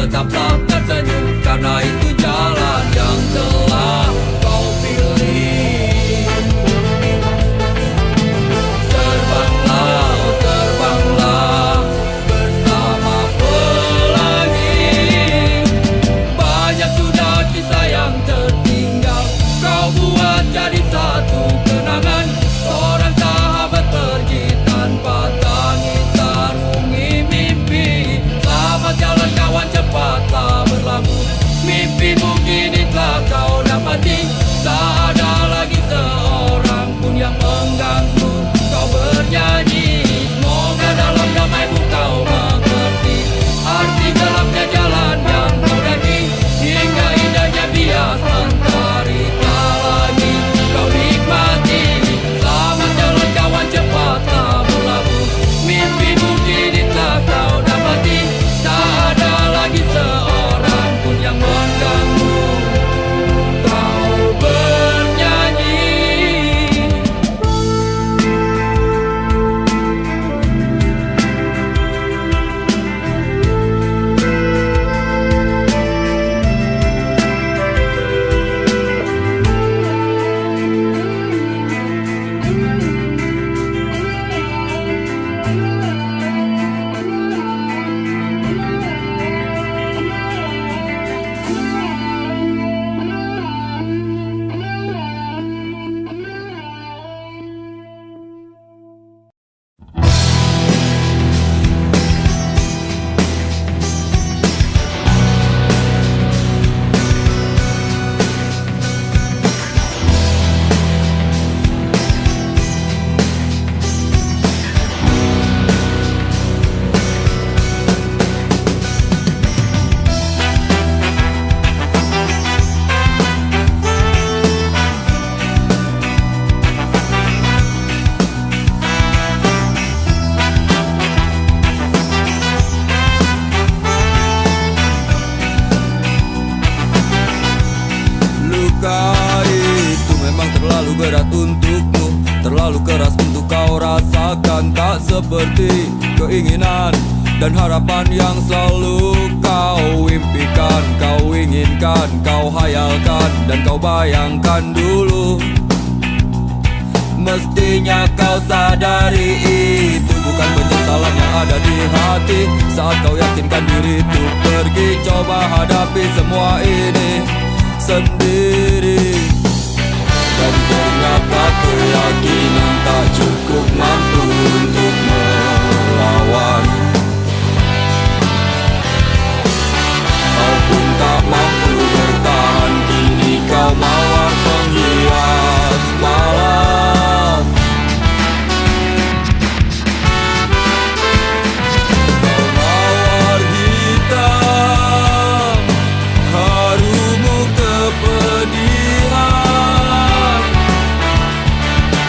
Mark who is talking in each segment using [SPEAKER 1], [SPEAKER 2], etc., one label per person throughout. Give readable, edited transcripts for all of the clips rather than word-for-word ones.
[SPEAKER 1] tetaplah tersenyum, karena itu jalan yang telah kau pilih. Terbanglah, oh terbanglah bersama pelangi. Banyak sudah kisah yang tertinggal, kau buat jadi satu kenangan. Seorang sahabat pergi tanpa tangis sarungi mimpi. Selamat jalan kawan, cepatlah berlabuh. Mimpimu kini telah kau dapati. Tak ada lagi seorang pun yang mengganggu kau bernyanyi. Semoga dalam damaimu kau mengerti arti gelapnya jalan yang kau daki. Hingga indahnya bias mentari tak lagi kau nikmati. Selamat jalan kawan, cepatlah berlabuh. Mimpimu kini telah kau dapati. Tak ada lagi seorang pun yang mengganggu kau bernyanyi. Luka itu memang terlalu berat untukmu, terlalu keras untuk kau rasakan. Tak seperti keinginan dan harapan yang selalu kau impikan, kau inginkan, kau hayalkan, dan kau bayangkan dulu. Mestinya kau sadari itu bukan penyesalan yang ada di hati. Saat kau yakinkan diri untuk pergi, coba hadapi semua ini sendiri. Dan ternyata keyakinan tak cukup mampu untuk melawan. Kau pun tak mampu bertahan, kini kau mawar penghias malam. Kau mawar hitam, harumu kepedihan.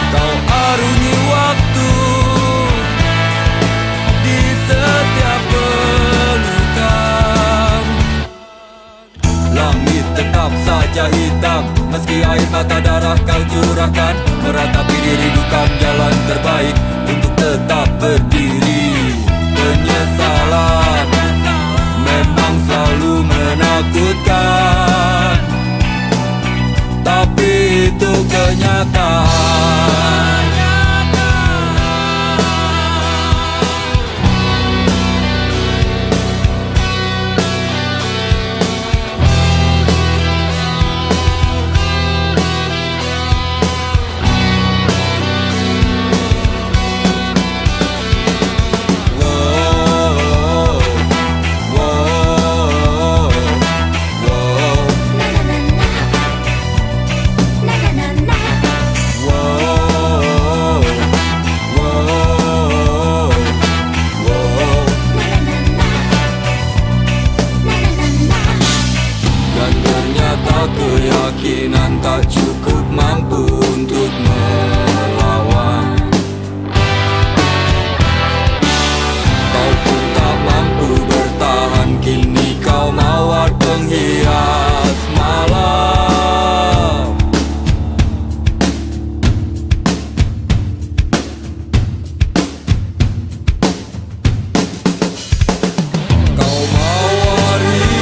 [SPEAKER 1] Kau arungi waktu di setiap pelukan. Langit tetap saja hitam, meski air mata darah kau curahkan. Meratapi diri bukan jalan terbaik untuk tetap berdiri. Penyesalan memang selalu menakutkan, tapi itu kenyataan. Keyakinan tak cukup mampu untuk melawan. Kau pun tak mampu bertahan, kini kau mawar penghias malam. Kau mawar hitam,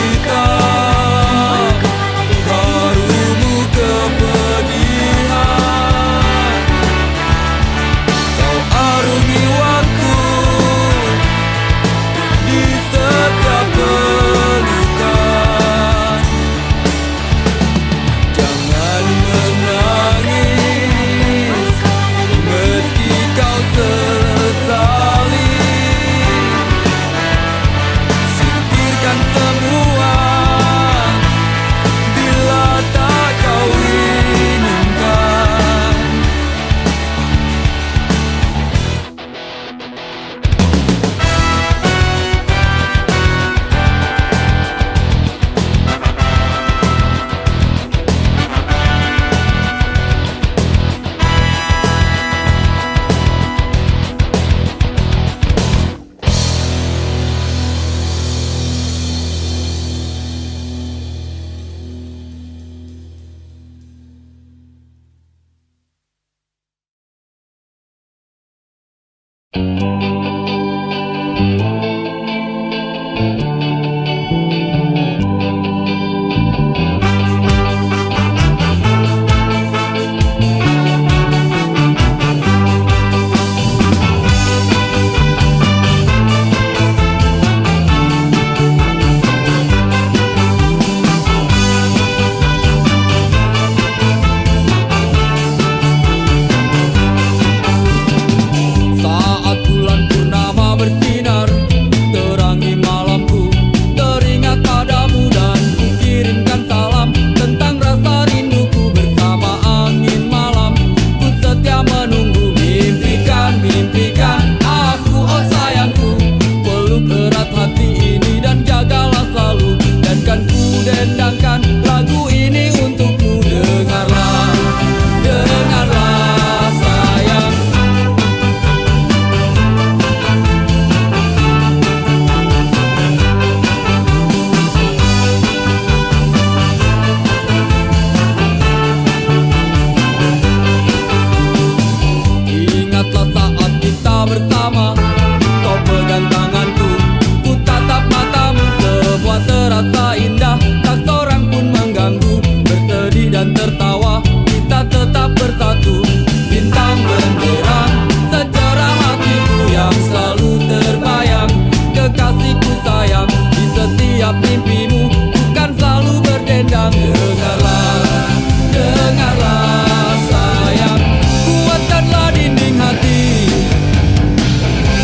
[SPEAKER 1] mimpimu, bukan selalu berdendang. Dengarlah, dengarlah sayang, kuatkanlah dinding hati.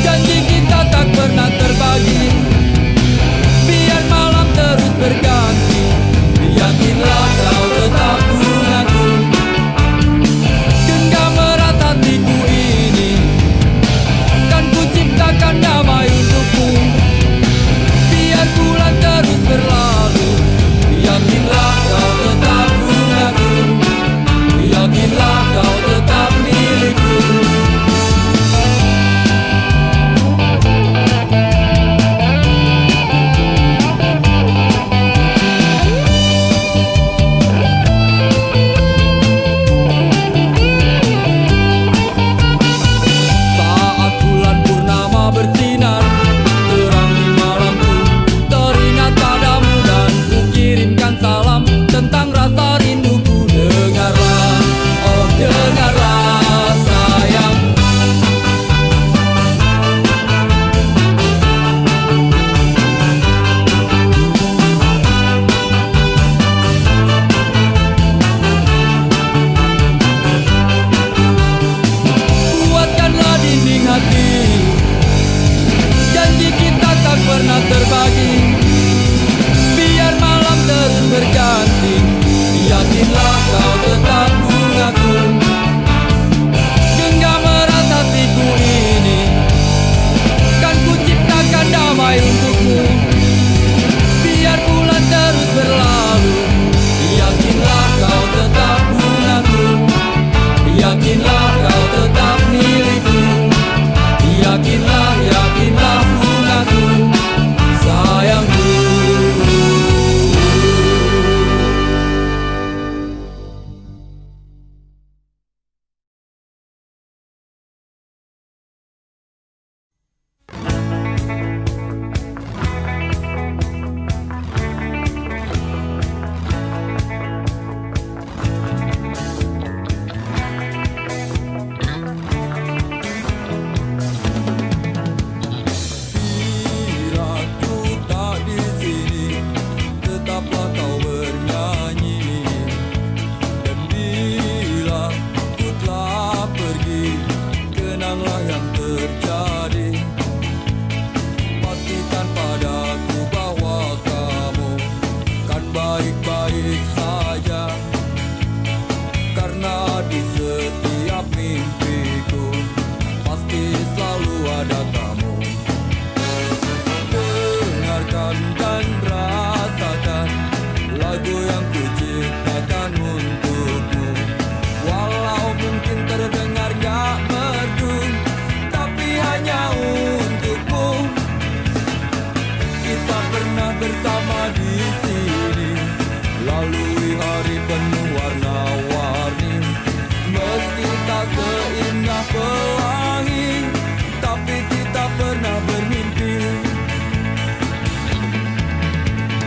[SPEAKER 1] Janji kita tak pernah terbagi, biar malam terus berganti. Yakinlah kau tetap bungaku, genggam erat hatiku ini. Kan ku ciptakan damai untukmu, biar bulan terus berlalu. Yakinlah kau tetap bungaku, yakinlah kau tetap milikku. Saat bulan purnama bersinar, terangi malamku, teringat padamu dan ku kirimkan salam tentang rasa rinduku. Dengarlah, oh dengarlah sayang, kuatkanlah dinding hati. Janji kita tak pernah terbagi, biar malam terus berganti. Yakinlah kau tetap bungaku, genggam erat hatiku ini. Kan ku ciptakan damai untukmu, biar bulan terus berlalu. Yakinlah kau tetap bungaku, yakinlah kau tetap milikku. Yakinlah, yakinlah bungaku, sayangku. Bila ku tak di sini, tetaplah kau bernyanyi. Dan bila ku telah pergi, kenanglah yang terjadi. Pastikan padaku bahwa kamu kan baik-baik saja, karena di setiap mimpiku pasti selalu ada kamu. Dengarkan dan rasakan lagu yang ku ciptakan untukmu. Walau mungkin terdengar gak merdu, tapi hanya untukmu. Kita pernah bersama di sini, lalui hari penuh warna-warni. Meski tak seindah pelangi, tapi kita pernah bermimpi.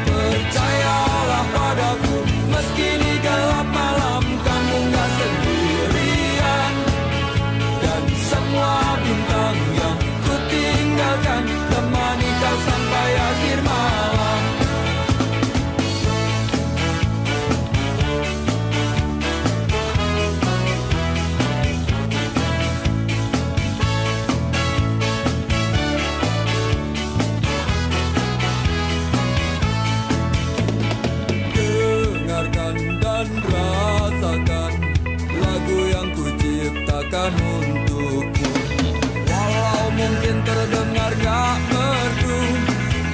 [SPEAKER 1] Percayalah padaku, meski di gelap malam kamu gak sendirian. Dan semua bintang yang ku tinggalkan temani kau sampai akhir malam. Dengarkan dan rasakan lagu yang ku ciptakan untukmu. Walau mungkin terdengar gak merdu,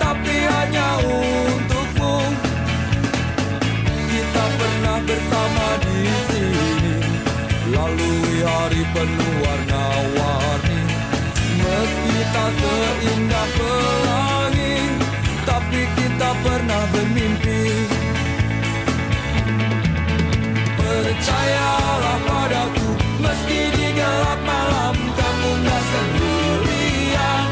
[SPEAKER 1] tapi hanya untukmu. Kita pernah bersama di sini, lalui hari penuh warna-warni. Meski tak seindah pelangi, tapi kita pernah bermimpi. Percayalah padaku, meski di gelap malam kamu gak sendirian.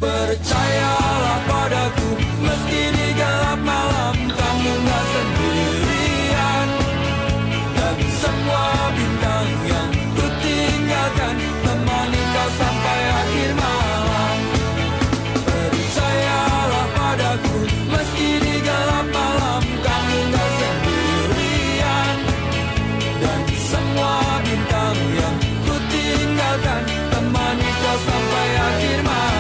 [SPEAKER 1] Percayalah padaku, meski di gelap malam kamu gak sendirian. Dan semua bintang yang ku tinggalkan temani kau sampai akhir malam. Percayalah padaku, meski di gelap malam kamu gak sendirian. Dan semua bintang yang ku tinggalkan temani kau sampai akhir malam.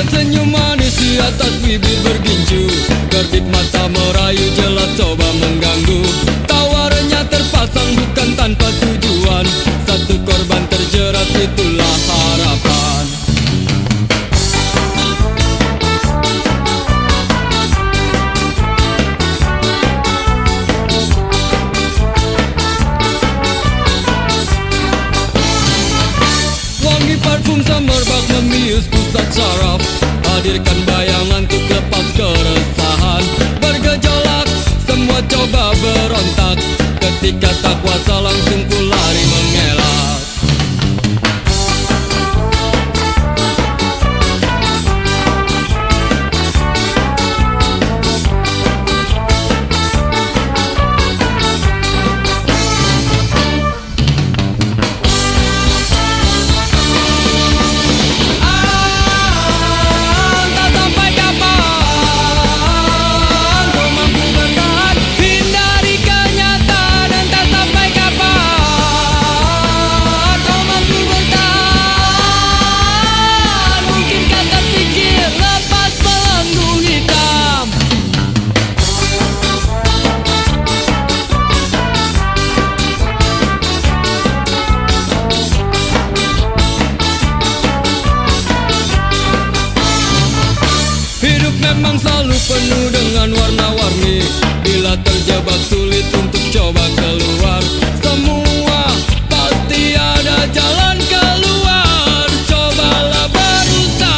[SPEAKER 1] Senyum manis di atas bibir bergincu, gerbit mata merayu jelas coba mengganggu. Tawarannya terpasang bukan tanpa tujuan, satu korban terjerat itulah harapan. Wangi parfum semerbak membius pusat saraf, hadirkan bayangan untuk lepas keresahan. Bergejolak, semua coba berontak, ketika tak kuasa langsung ku lari mengelak. Memang selalu penuh dengan warna-warni, bila terjebak sulit untuk coba keluar. Semua pasti ada jalan keluar, cobalah berusaha.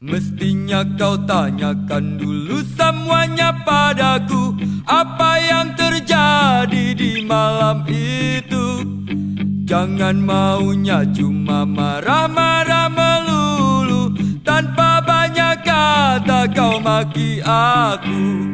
[SPEAKER 1] Mestinya kau tanyakan dulu semuanya padaku, apa yang terjadi di malam itu. Jangan maunya cuma marah-marah melulu, tanpa banyak kata kau maki aku.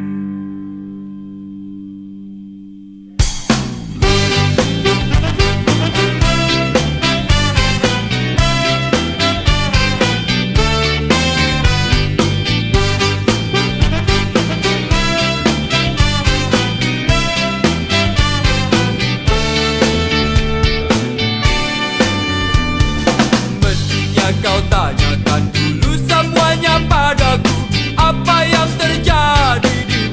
[SPEAKER 1] Kau tanyakan dulu semuanya padaku, apa yang terjadi di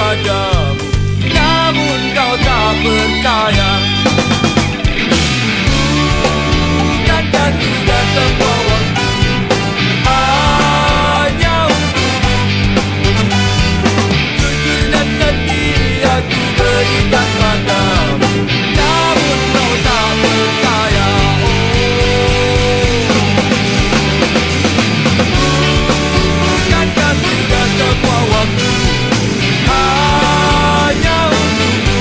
[SPEAKER 1] padamu, namun kau tak percaya. Bukankah sudah semua waktu hanya untukmu? Jujur dan setia ku berikan padamu, namun kau tak percaya. Bukankah sudah semua waktu hanya untukmu?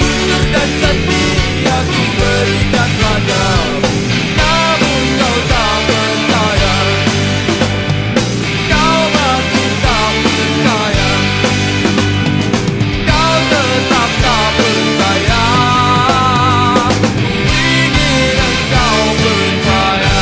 [SPEAKER 1] Jujur dan setia ku berikan padamu, namun kau tak percaya. Kau masih tak percaya, kau tetap tak percaya. Ku ingin engkau percaya.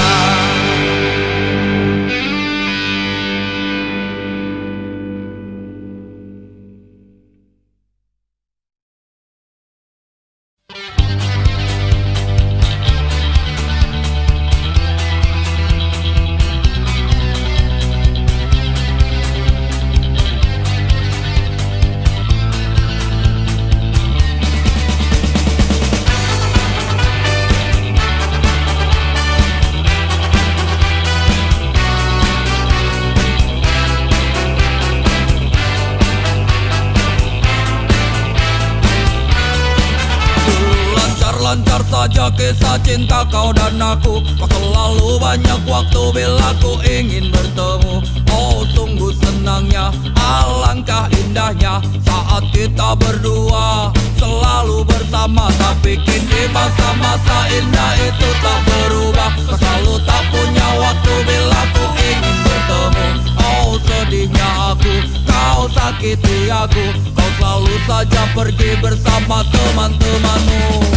[SPEAKER 1] Lancar saja kisah cinta kau dan aku. Kau selalu banyak waktu bila ku ingin bertemu. Oh sungguh senangnya, alangkah indahnya saat kita berdua selalu bersama. Tapi kini masa-masa indah itu tak berubah. Kau selalu tak punya waktu bila ku ingin bertemu. Oh sedihnya aku, kau sakiti aku. Kau selalu saja pergi bersama teman-temanmu.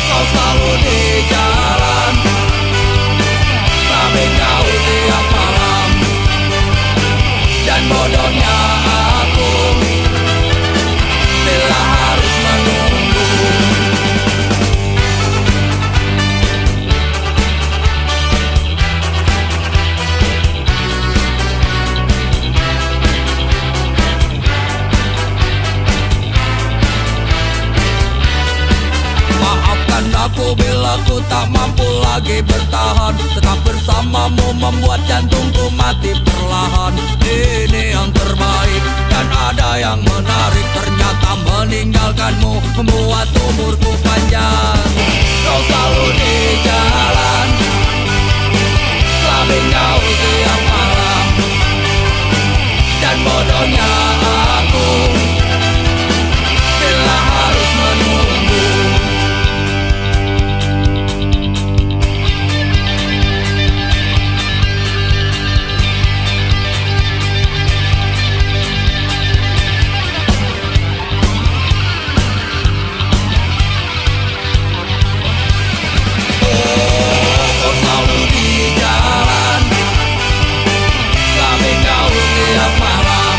[SPEAKER 1] Kau selalu di jalan, tapi kau tiap malam. Dan bodohnya aku bila harus menunggu. Maafkan aku bila ku tak mampu lagi bertahan. Tetap bersamamu membuat jantungku mati perlahan. Ini yang terbaik dan ada yang menarik. Ternyata meninggalkanmu membuat umurku panjang. Kau selalu di jalan, tapi kau tiap malam. Dan bodohnya aku bila harus menunggu. Kau selalu di jalan, tapi kau tiap malam.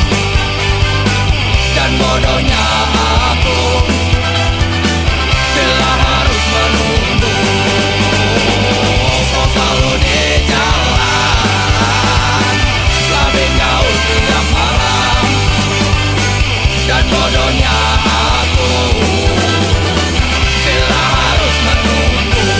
[SPEAKER 1] Dan bodohnya aku bila harus menunggu. Kau selalu di jalan, tapi kau tiap malam. Dan bodohnya aku bila harus menunggu.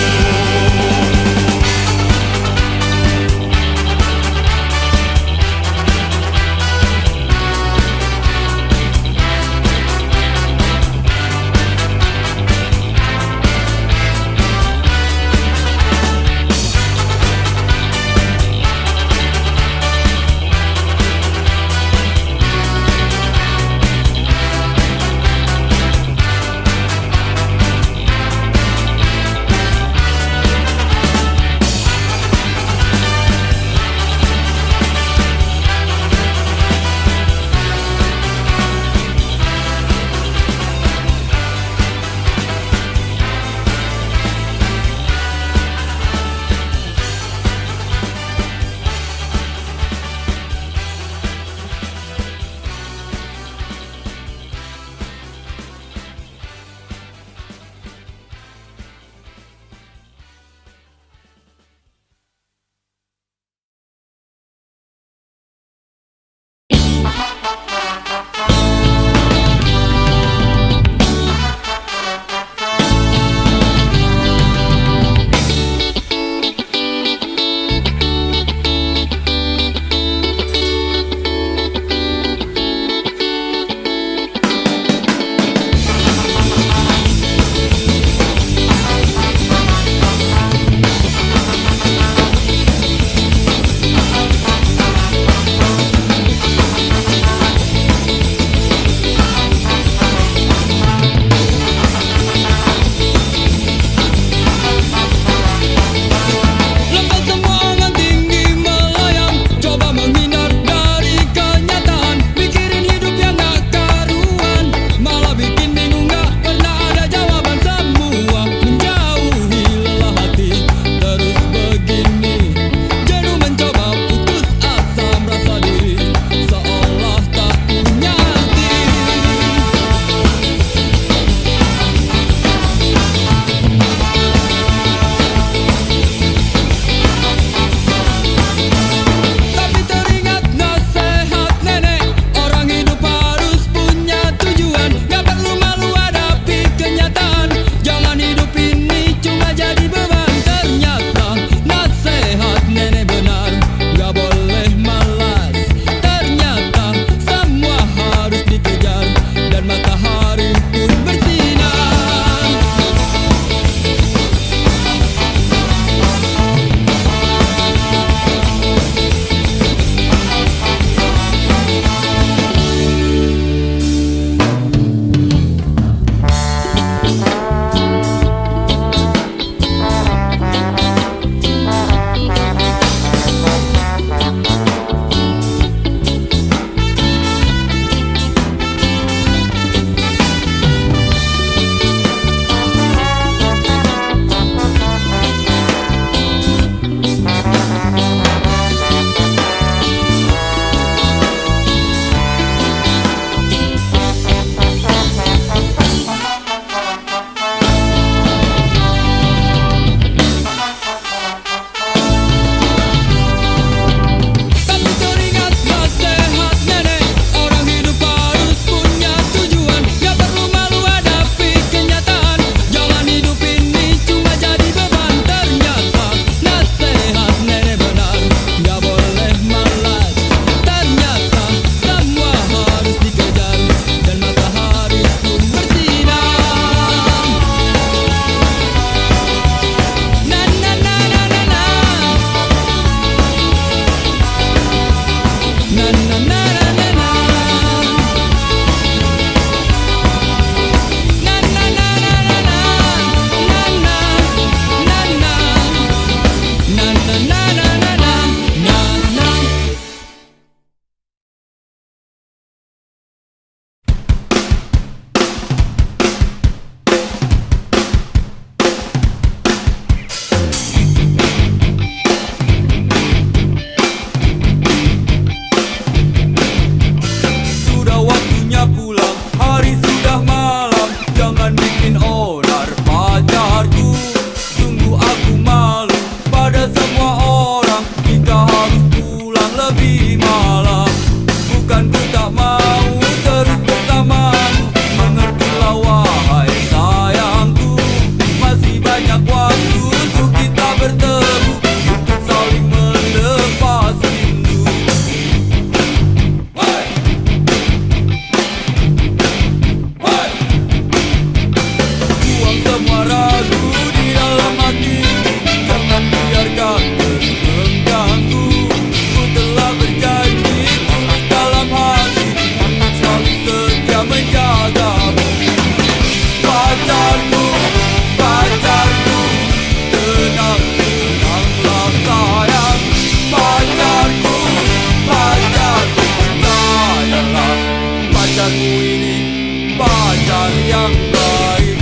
[SPEAKER 1] pacarmu ini pacar yang baik.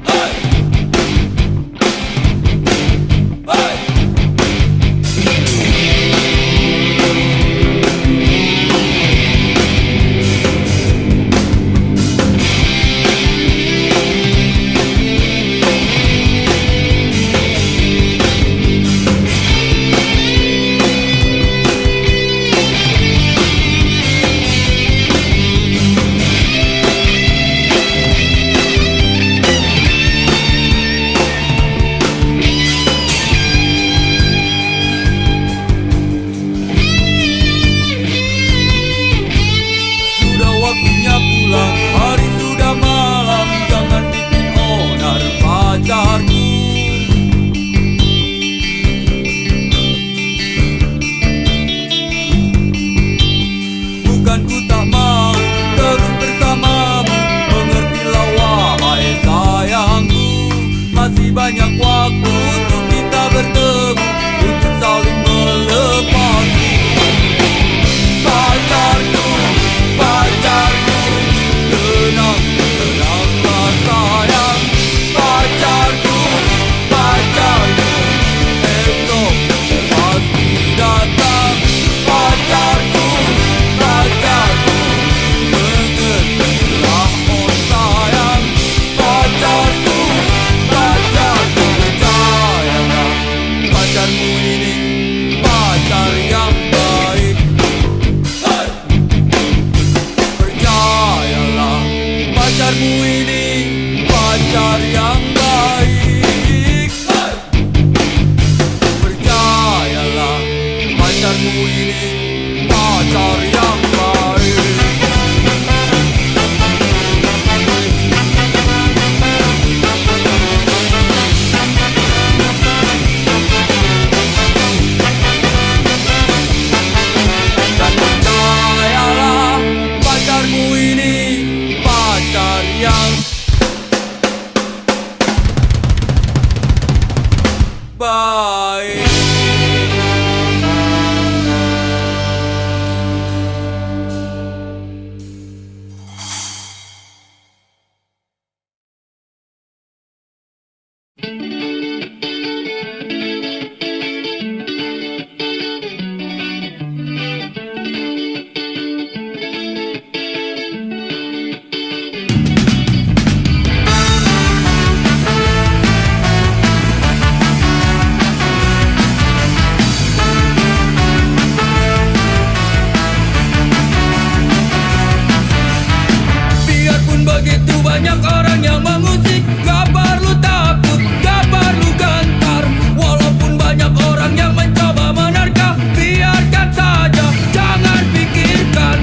[SPEAKER 1] Hey! Hey! Sudah waktunya pulang, hari sudah malam, jangan bikin onar pacarku. Bukan ku tak mau terus bersamamu, mengertilah wahai sayangku. Masih banyak waktu untuk kita bertemu, untuk saling melepasi. Pacarku, pacarku, tenang, tenanglah sayang. Pacarku, pacarku, esok pasti datang. Pacarku, pacarku, mengertilah oh sayang. Pacarku, pacarku, percayalah, pacarmu ini pacar yang baik. Hey! Percayalah, pacarmu ini pacar yang baik. Hey! Percayalah, pacarmu ini pacar yang baik. Dan percayalah, pacarmu ini pacar yang baik. Biarpun begitu banyak orang yang mengusik, gak perlu takut, gak perlu gentar. Walaupun banyak orang yang mencoba menerka, biarkan saja, jangan pikirkan.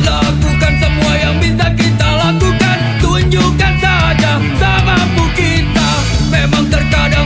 [SPEAKER 1] Lakukan semua yang bisa kita lakukan, tunjukkan saja semampu kita. Memang terkadang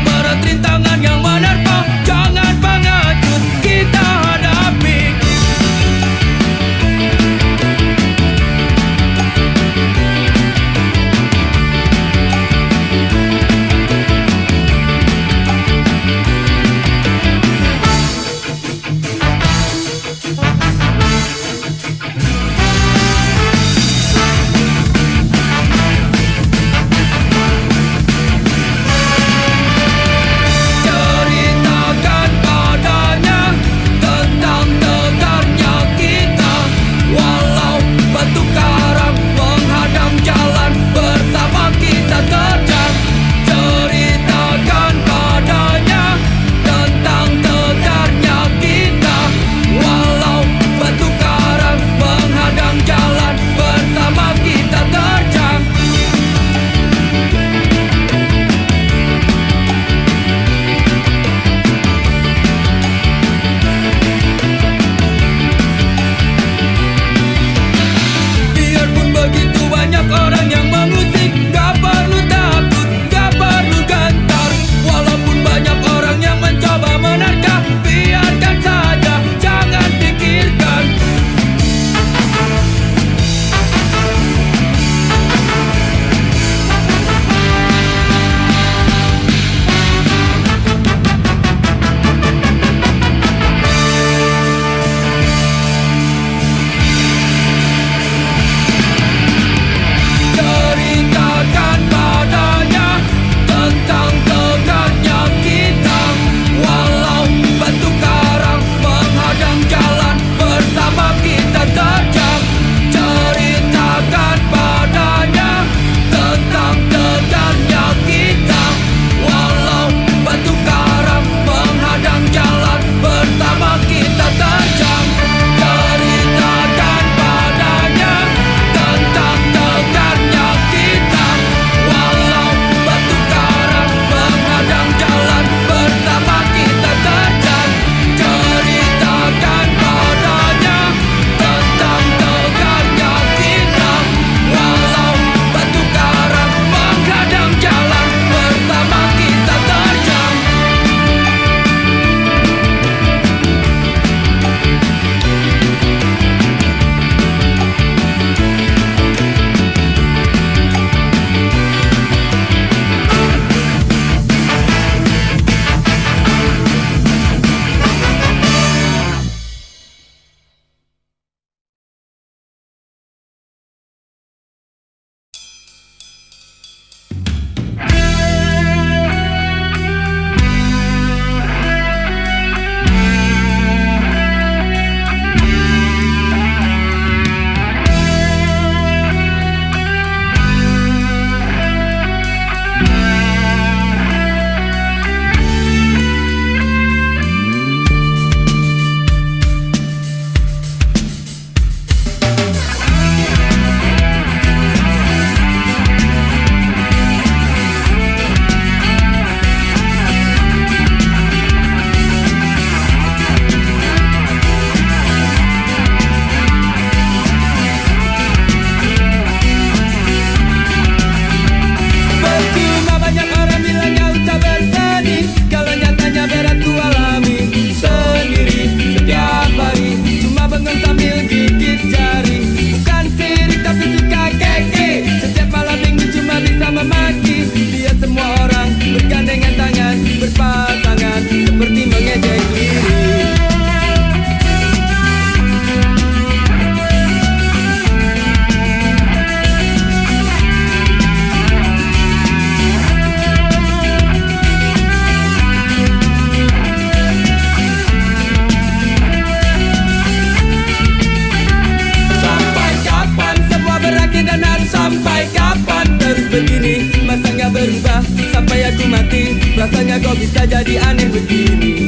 [SPEAKER 1] Rasanya kok bisa jadi aneh begini.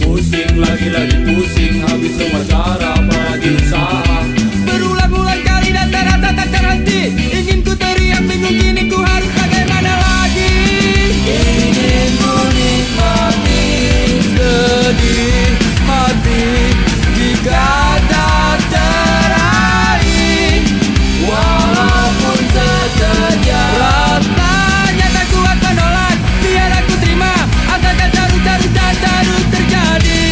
[SPEAKER 1] Pusing lagi pusing, habis semua cara apalagi usaha. Berulang-ulang kali dan terasa tak terhenti. Ingin ku teriak bingung kini ku harus bagaimana lagi. Ingin ku nikmati sedih hati jika tak teraih, walaupun sekejap. Rasanya tak kuat menolak, biar aku terima. Asalkan terus dan terus terjadi.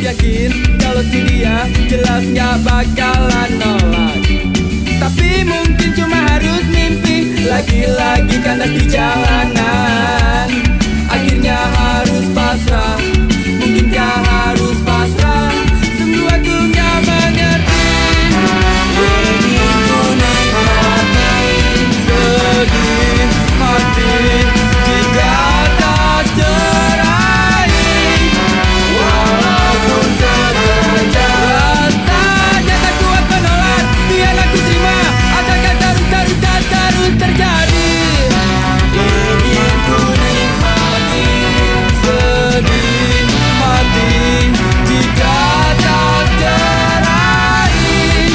[SPEAKER 1] Yakin kalau si dia jelas gak bakalan nolak. Tapi mungkin cuma harus mimpi. Lagi-lagi kandas di jalanan. Akhirnya harus pasrah. Mungkinkah harus pasrah? Sungguh aku gak mengerti. Ingin ku nikmati sedih hati jika tak teraih, walaupun sekejap. Rasanya tak kuat menolak, biar aku terima. Asalkan terus dan terus terjadi. Ingin ku nikmati sedih hati jika tak teraih,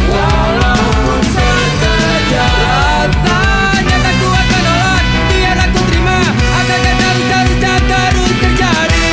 [SPEAKER 1] walaupun sekejap. Rasanya tak kuat menolak, biar aku terima. Asalkan terus dan terus terjadi.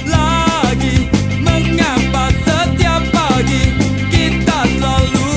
[SPEAKER 1] Lagi, mengapa setiap pagi kita selalu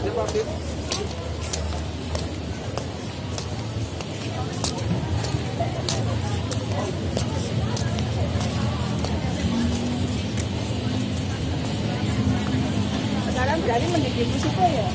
[SPEAKER 2] Sekarang berani mendidik musiko ya?